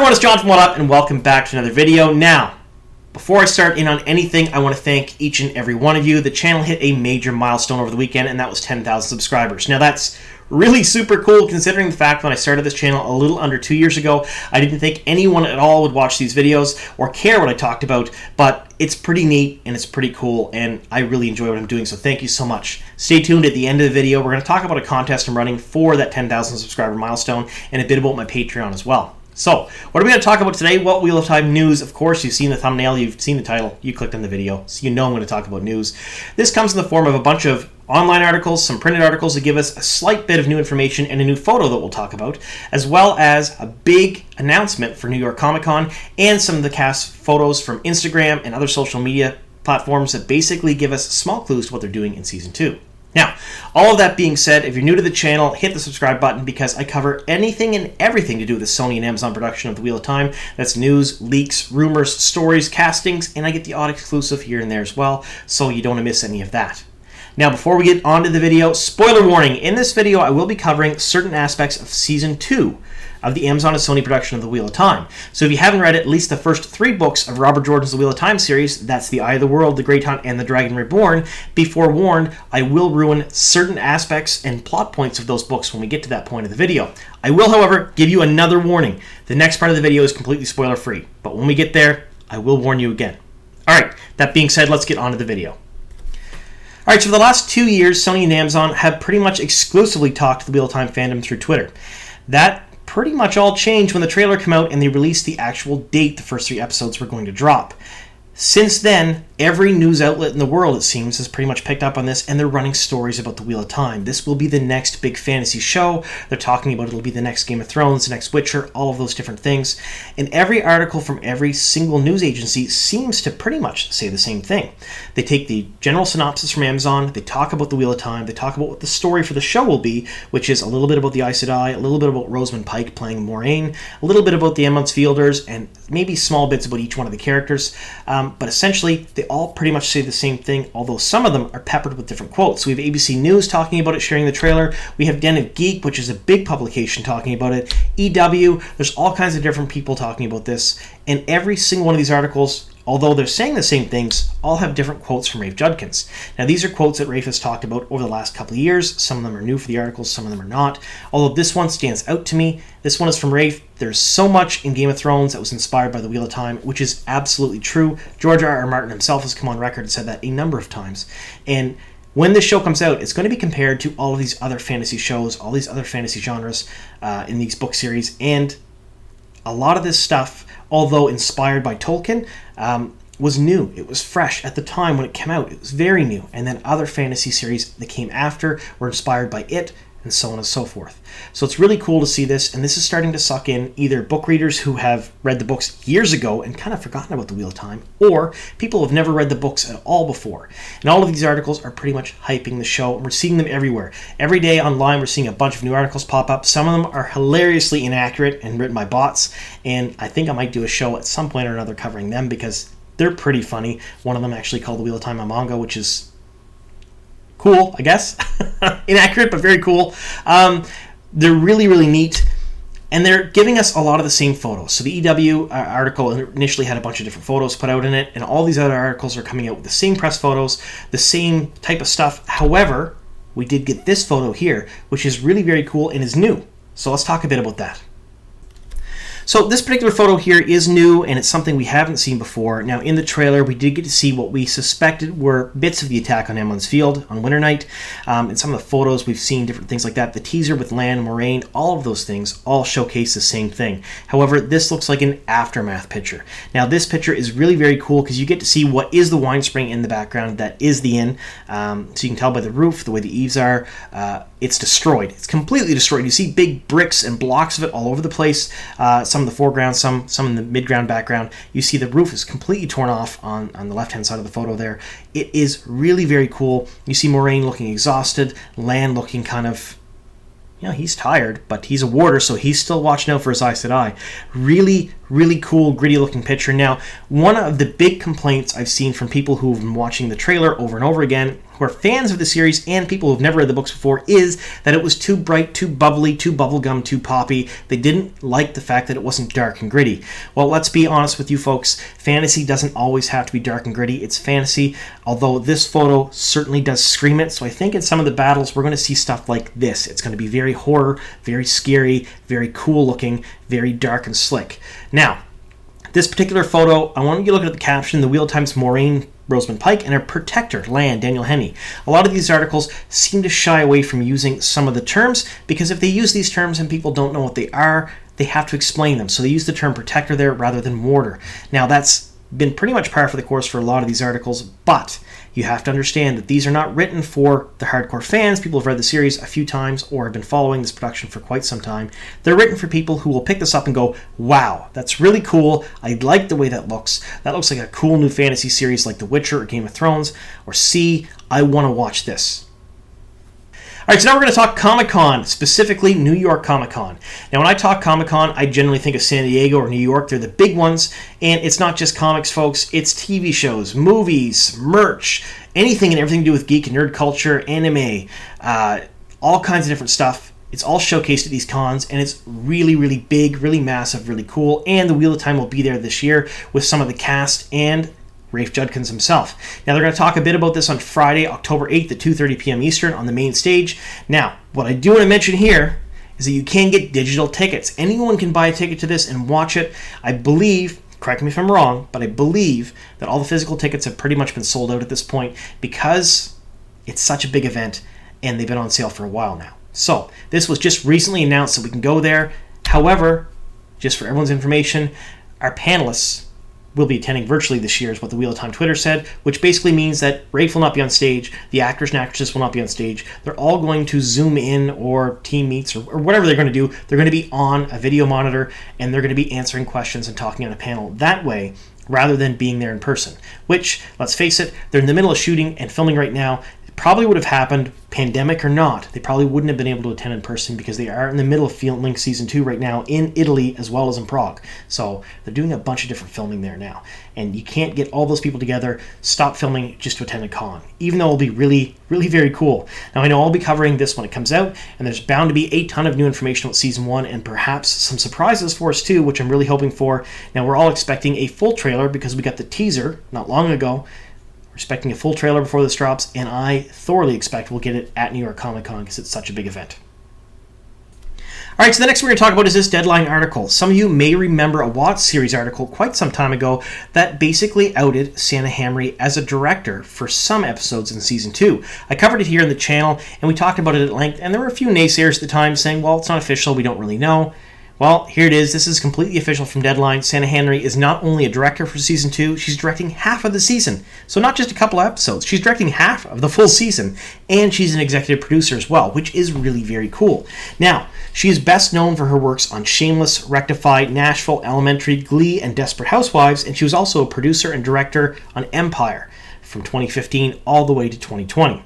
everyone, it's Jonathan. What up, and welcome back to another video. Now, before I start in on anything, I want to thank each and every one of you. The channel hit a major milestone over the weekend, and that was 10,000 subscribers. Now, that's really super cool considering the fact when I started this channel a little under 2 years ago, I didn't think anyone at all would watch these videos or care what I talked about, but it's pretty neat and it's pretty cool, and I really enjoy what I'm doing, so thank you so much. Stay tuned at the end of the video. We're going to talk about a contest I'm running for that 10,000 subscriber milestone and a bit about my Patreon as well. So, what are we going to talk about today? Well, Wheel of Time news. Of course, you've seen the thumbnail, you've seen the title, you clicked on the video, so you know I'm going to talk about news. This comes in the form of a bunch of online articles, some printed articles that give us a slight bit of new information and a new photo that we'll talk about, as well as a big announcement for New York Comic Con and some of the cast photos from Instagram and other social media platforms that basically give us small clues to what they're doing in Season 2. Now, all of that being said, if you're new to the channel, hit the subscribe button because I cover anything and everything to do with the Sony and Amazon production of The Wheel of Time. That's news, leaks, rumors, stories, castings, and I get the odd exclusive here and there as well, so you don't want to miss any of that. Now, before we get on to the video, spoiler warning. In this video, I will be covering certain aspects of Season 2 of the Amazon and Sony production of The Wheel of Time. So if you haven't read at least the first 3 books of Robert Jordan's The Wheel of Time series, that's The Eye of the World, The Great Hunt, and The Dragon Reborn, be forewarned, I will ruin certain aspects and plot points of those books when we get to that point of the video. I will, however, give you another warning. The next part of the video is completely spoiler-free, but when we get there, I will warn you again. Alright, that being said, let's get on to the video. Alright, so for the last 2 years, Sony and Amazon have pretty much exclusively talked to the Wheel of Time fandom through Twitter. That pretty much all changed when the trailer came out and they released the actual date the first 3 episodes were going to drop. Since then, every news outlet in the world, it seems, has pretty much picked up on this, and they're running stories about the Wheel of Time. This will be the next big fantasy show. They're talking about it'll be the next Game of Thrones, the next Witcher, all of those different things. And every article from every single news agency seems to pretty much say the same thing. They take the general synopsis from Amazon, they talk about the Wheel of Time, they talk about what the story for the show will be, which is a little bit about the Aes Sedai, a little bit about Rosamund Pike playing Moiraine, a little bit about the Fielders, and maybe small bits about each one of the characters. But essentially, they all pretty much say the same thing, although some of them are peppered with different quotes. So we have ABC News talking about it, sharing the trailer. We have Den of Geek, which is a big publication, talking about it. EW, there's all kinds of different people talking about this. And every single one of these articles, although they're saying the same things, all have different quotes from Rafe Judkins. Now, these are quotes that Rafe has talked about over the last couple of years. Some of them are new for the articles, some of them are not. Although this one stands out to me. This one is from Rafe. There's so much in Game of Thrones that was inspired by The Wheel of Time, which is absolutely true. George R.R. Martin himself has come on record and said that a number of times. And when this show comes out, it's going to be compared to all of these other fantasy shows, all these other fantasy genres in these book series. And a lot of this stuff, although inspired by Tolkien, was new. It was fresh at the time when it came out. It was very new. And then other fantasy series that came after were inspired by it, and so on and so forth. So it's really cool to see this, and this is starting to suck in either book readers who have read the books years ago and kind of forgotten about the Wheel of Time, or people who have never read the books at all before. And all of these articles are pretty much hyping the show, and we're seeing them everywhere. Every day online, we're seeing a bunch of new articles pop up. Some of them are hilariously inaccurate and written by bots, and I think I might do a show at some point or another covering them because they're pretty funny. One of them actually called The Wheel of Time a manga, which is cool, I guess. Inaccurate, but very cool. They're really, really neat. And they're giving us a lot of the same photos. So the EW article initially had a bunch of different photos put out in it, and all these other articles are coming out with the same press photos, the same type of stuff. However, we did get this photo here, which is really very cool and is new. So let's talk a bit about that. So this particular photo here is new, and it's something we haven't seen before. Now, in the trailer, we did get to see what we suspected were bits of the attack on Emlyn's Field on Winter Night. In some of the photos, we've seen different things like that. The teaser with Lan, Moiraine, all of those things all showcase the same thing. However, this looks like an aftermath picture. Now, this picture is really very cool because you get to see what is the wine spring in the background. That is the inn. So you can tell by the roof, the way the eaves are. It's destroyed. It's completely destroyed. You see big bricks and blocks of it all over the place. Some in the foreground, some in the mid-ground background. You see the roof is completely torn off on the left-hand side of the photo there. It is really very cool. You see Moiraine looking exhausted, Lan looking kind of, you know, he's tired, but he's a warder, so he's still watching out for his Aes Sedai. Really, really cool, gritty-looking picture. Now, one of the big complaints I've seen from people who've been watching the trailer over and over again who are fans of the series and people who've never read the books before is that it was too bright, too bubbly, too bubblegum, too poppy. They didn't like the fact that it wasn't dark and gritty. Well, let's be honest with you folks. Fantasy doesn't always have to be dark and gritty. It's fantasy, although this photo certainly does scream it. So I think in some of the battles, we're going to see stuff like this. It's going to be very horror, very scary, very cool looking, very dark and slick. Now, this particular photo, I want you to look at the caption, the Wheel of Time's Maureen Rosamund Pike and her protector, Lan Daniel Henney. A lot of these articles seem to shy away from using some of the terms because if they use these terms and people don't know what they are, they have to explain them. So they use the term protector there rather than mortar. Now that's been pretty much par for the course for a lot of these articles, but you have to understand that these are not written for the hardcore fans, people who've read the series a few times or have been following this production for quite some time. They're written for people who will pick this up and go, wow, that's really cool. I like the way that looks. That looks like a cool new fantasy series like The Witcher or Game of Thrones. Or C, I want to watch this. All right, so now we're going to talk Comic-Con, specifically New York Comic-Con. Now, when I talk Comic-Con, I generally think of San Diego or New York. They're the big ones, and it's not just comics, folks. It's TV shows, movies, merch, anything and everything to do with geek and nerd culture, anime, all kinds of different stuff. It's all showcased at these cons, and it's really, really big, really massive, really cool, and the Wheel of Time will be there this year with some of the cast and Rafe Judkins himself. Now, they're going to talk a bit about this on Friday, October 8th at 2:30 p.m. Eastern on the main stage. Now, what I do want to mention here is that you can get digital tickets. Anyone can buy a ticket to this and watch it. I believe, correct me if I'm wrong, but I believe that all the physical tickets have pretty much been sold out at this point because it's such a big event and they've been on sale for a while now. So, this was just recently announced that we can go there. However, just for everyone's information, our panelists will be attending virtually this year is what the Wheel of Time Twitter said, which basically means that Rafe will not be on stage, the actors and actresses will not be on stage. They're all going to Zoom in or team meets or whatever they're going to do. They're going to be on a video monitor and they're going to be answering questions and talking on a panel that way rather than being there in person, which, let's face it, they're in the middle of shooting and filming right now. Probably would have happened, pandemic or not. They probably wouldn't have been able to attend in person because they are in the middle of filming season 2 right now in Italy as well as in Prague. So they're doing a bunch of different filming there now. And you can't get all those people together, stop filming just to attend a con, even though it'll be really, really very cool. Now, I know I'll be covering this when it comes out, and there's bound to be a ton of new information about season 1 and perhaps some surprises for us too, which I'm really hoping for. Now, we're all expecting a full trailer because we got the teaser not long ago. Expecting a full trailer before this drops, and I thoroughly expect we'll get it at New York Comic Con because it's such a big event. All right, so the next we're going to talk about is this Deadline article. Some of you may remember a Watts series article quite some time ago that basically outed Sana Hamry as a director for some episodes in season 2. I covered it here in the channel, and we talked about it at length, and there were a few naysayers at the time saying, well, it's not official, we don't really know. Well, here it is. This is completely official from Deadline. Sana Hamry is not only a director for season 2, she's directing half of the season. So not just a couple of episodes. She's directing half of the full season. And she's an executive producer as well, which is really very cool. Now, she is best known for her works on Shameless, Rectify, Nashville, Elementary, Glee, and Desperate Housewives. And she was also a producer and director on Empire from 2015 all the way to 2020.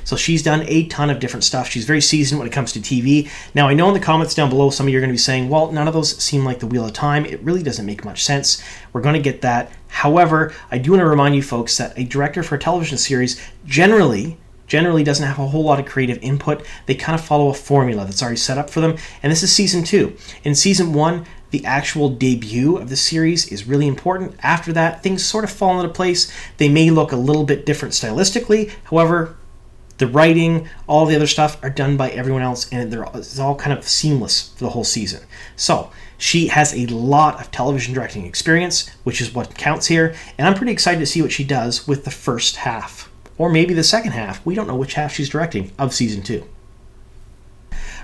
So she's done a ton of different stuff. She's very seasoned when it comes to TV. Now, I know in the comments down below, some of you are going to be saying, well, none of those seem like the Wheel of Time. It really doesn't make much sense. We're going to get that. However, I do want to remind you folks that a director for a television series generally doesn't have a whole lot of creative input. They kind of follow a formula that's already set up for them. And this is season 2. In season 1, the actual debut of the series is really important. After that, things sort of fall into place. They may look a little bit different stylistically. However, the writing, all the other stuff are done by everyone else, and it's all kind of seamless for the whole season. So she has a lot of television directing experience, which is what counts here, and I'm pretty excited to see what she does with the first half, or maybe the second half. We don't know which half she's directing of season 2.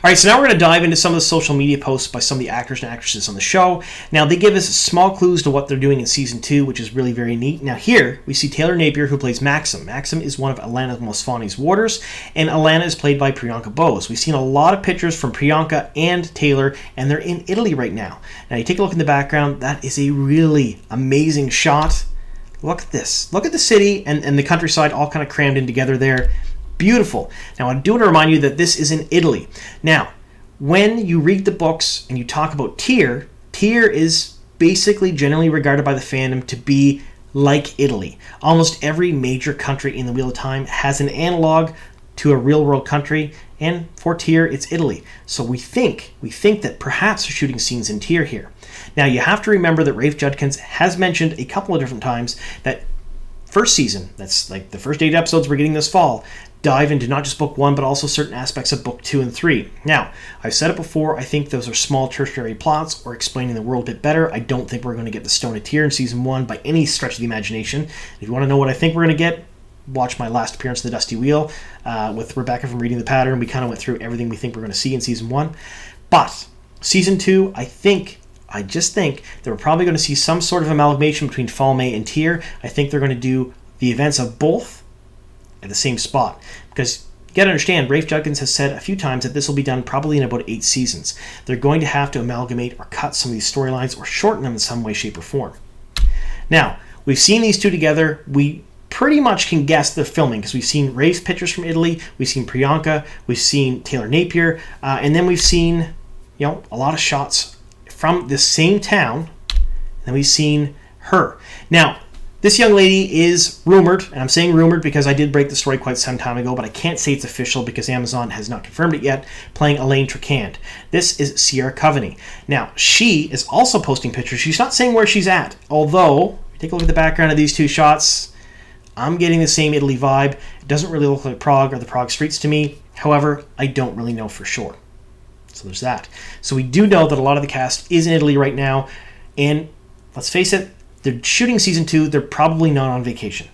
All right, so now we're going to dive into some of the social media posts by some of the actors and actresses on the show. Now, they give us small clues to what they're doing in Season 2, which is really very neat. Now, here, we see Taylor Napier, who plays Maxim. Maxim is one of Alana Mosfani's warders, and Alana is played by Priyanka Bose. We've seen a lot of pictures from Priyanka and Taylor, and they're in Italy right now. Now, you take a look in the background. That is a really amazing shot. Look at this. Look at the city and the countryside all kind of crammed in together there. Beautiful. Now, I do want to remind you that this is in Italy. Now, when you read the books and you talk about Tyr is basically generally regarded by the fandom to be like Italy. Almost every major country in the Wheel of Time has an analog to a real-world country, and for Tyr, it's Italy. So we think that perhaps they're shooting scenes in Tyr here. Now, you have to remember that Rafe Judkins has mentioned a couple of different times that first season, that's like the first 8 episodes we're getting this fall, dive into not just book 1, but also certain aspects of book 2 and 3. Now, I've said it before, I think those are small tertiary plots or explaining the world a bit better. I don't think we're going to get the Stone of Tyr in season 1 by any stretch of the imagination. If you want to know what I think we're going to get, watch my last appearance of the Dusty Wheel with Rebecca from Reading the Pattern. We kind of went through everything we think we're going to see in season 1. But season 2, I just think that we're probably going to see some sort of amalgamation between Falme and Tyr. I think they're going to do the events of both at the same spot. Because you got to understand, Rafe Judkins has said a few times that this will be done probably in about 8 seasons. They're going to have to amalgamate or cut some of these storylines or shorten them in some way, shape, or form. Now, we've seen these two together. We pretty much can guess they're filming because we've seen Rafe's pictures from Italy, we've seen Priyanka, we've seen Taylor Napier, and then we've seen, a lot of shots from the same town, and we've seen her. Now, this young lady is rumored, and I'm saying rumored because I did break the story quite some time ago, but I can't say it's official because Amazon has not confirmed it yet, playing Elaine Tricand. This is Sierra Coveney. Now, she is also posting pictures. She's not saying where she's at, although, if you take a look at the background of these two shots, I'm getting the same Italy vibe. It doesn't really look like Prague or the Prague streets to me. However, I don't really know for sure. So there's that. So we do know that a lot of the cast is in Italy right now, and let's face it, they're shooting season 2. They're probably not on vacation.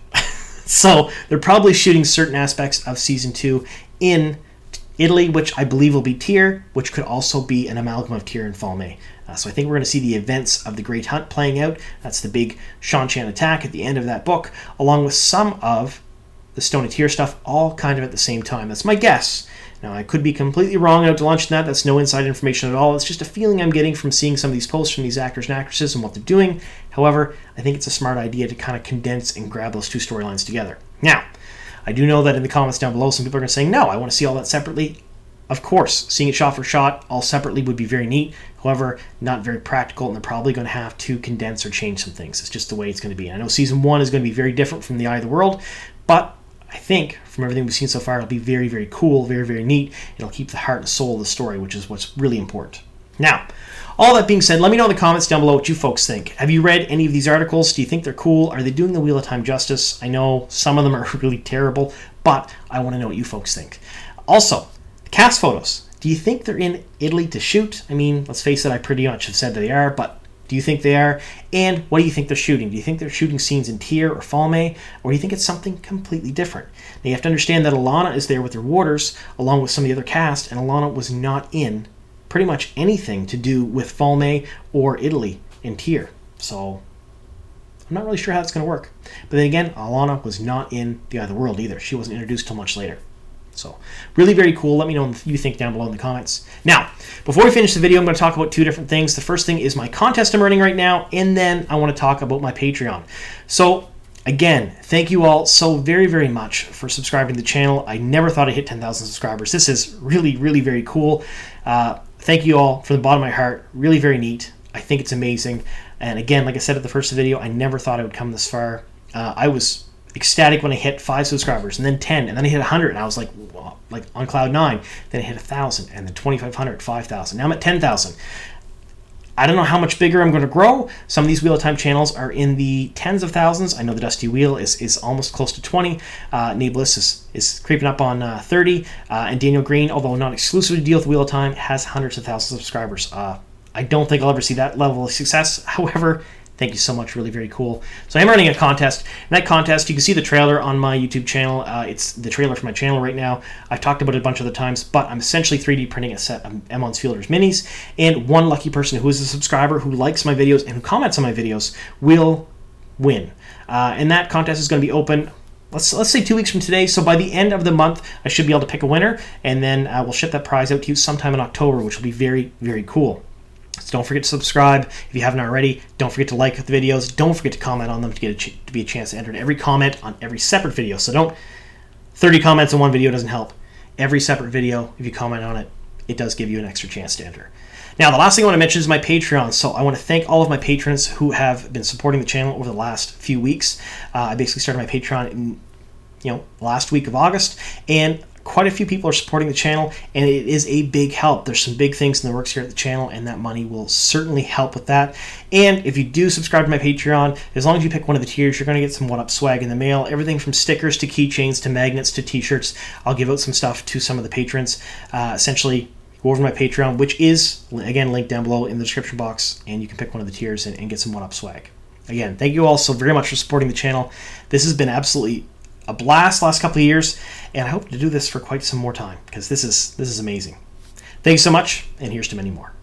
So they're probably shooting certain aspects of season 2 in Italy, which I believe will be Tyr, which could also be an amalgam of Tyr and Falme. So I think we're going to see the events of the Great Hunt playing out. That's the big Shan-Chan attack at the end of that book, along with some of the Stone of Tyr stuff, all kind of at the same time. That's my guess. Now, I could be completely wrong out to launch that. That's no inside information at all. It's just a feeling I'm getting from seeing some of these posts from these actors and actresses and what they're doing. However, I think it's a smart idea to kind of condense and grab those two storylines together. Now, I do know that in the comments down below, some people are going to say, no, I want to see all that separately. Of course, seeing it shot for shot, all separately would be very neat. However, not very practical, and they're probably going to have to condense or change some things. It's just the way it's going to be. And I know season 1 is going to be very different from The Eye of the World, but I think from everything we've seen so far, it'll be very, very cool, very, very neat. It'll keep the heart and soul of the story, which is what's really important. Now, all that being said, let me know in the comments down below what you folks think. Have you read any of these articles? Do you think they're cool? Are they doing the Wheel of Time justice? I know some of them are really terrible, but I want to know what you folks think. Also, cast photos. Do you think they're in Italy to shoot? I mean, let's face it, I pretty much have said that they are, but do you think they are? And what do you think they're shooting? Do you think they're shooting scenes in Tyr or Falme, or do you think it's something completely different? Now, you have to understand that Alana is there with her warders, along with some of the other cast, and Alana was not in pretty much anything to do with Falme or Italy in Tyr. So, I'm not really sure how it's going to work. But then again, Alana was not in The Eye of the World either. She wasn't introduced till much later. So, really very cool. Let me know what you think down below in the comments. Now, before we finish the video, I'm going to talk about 2 different things. The first thing is my contest I'm running right now, and then I want to talk about my Patreon. So, again, thank you all so very, very much for subscribing to the channel. I never thought I'd hit 10,000 subscribers. This is really, really very cool. Thank you all from the bottom of my heart. Really very neat. I think it's amazing. And again, like I said at the first video, I never thought I would come this far. I was ecstatic when I hit 5 subscribers, and then 10, and then I hit 100, and I was like, wow, like on cloud 9. Then I hit 1,000, and then 2,500, 5,000. Now I'm at 10,000. I don't know how much bigger I'm going to grow. Some of these Wheel of Time channels are in the tens of thousands. I know the Dusty Wheel is almost close to 20. nae'blis is creeping up on 30. And Daniel Green, although not exclusively to deal with Wheel of Time, has hundreds of thousands of subscribers. I don't think I'll ever see that level of success. However, thank you so much. Really very cool. So I'm running a contest. In that contest, you can see the trailer on my YouTube channel. It's the trailer for my channel right now. I've talked about it a bunch of the times, but I'm essentially 3D printing a set of Emmons Fielders minis, and one lucky person who is a subscriber who likes my videos and who comments on my videos will win. And that contest is going to be open, let's say 2 weeks from today. So by the end of the month, I should be able to pick a winner, and then we'll ship that prize out to you sometime in October, which will be very, very cool. So don't forget to subscribe if you haven't already. Don't forget to like the videos. Don't forget to comment on them to get to be a chance to enter every comment on every separate video. So don't 30 comments on one video doesn't help. Every separate video, if you comment on it, it does give you an extra chance to enter. Now, the last thing I want to mention is my Patreon. So I want to thank all of my patrons who have been supporting the channel over the last few weeks. I basically started my Patreon in, last week of August, and quite a few people are supporting the channel, and it is a big help. There's some big things in the works here at the channel, and that money will certainly help with that. And if you do subscribe to my Patreon, as long as you pick one of the tiers, you're going to get some one-up swag in the mail. Everything from stickers to keychains to magnets to t-shirts. I'll give out some stuff to some of the patrons. Essentially, go over to my Patreon, which is, again, linked down below in the description box, and you can pick one of the tiers and get some one-up swag. Again, thank you all so very much for supporting the channel. This has been absolutely a blast last couple of years, and I hope to do this for quite some more time, because this is amazing. Thanks so much, and here's to many more.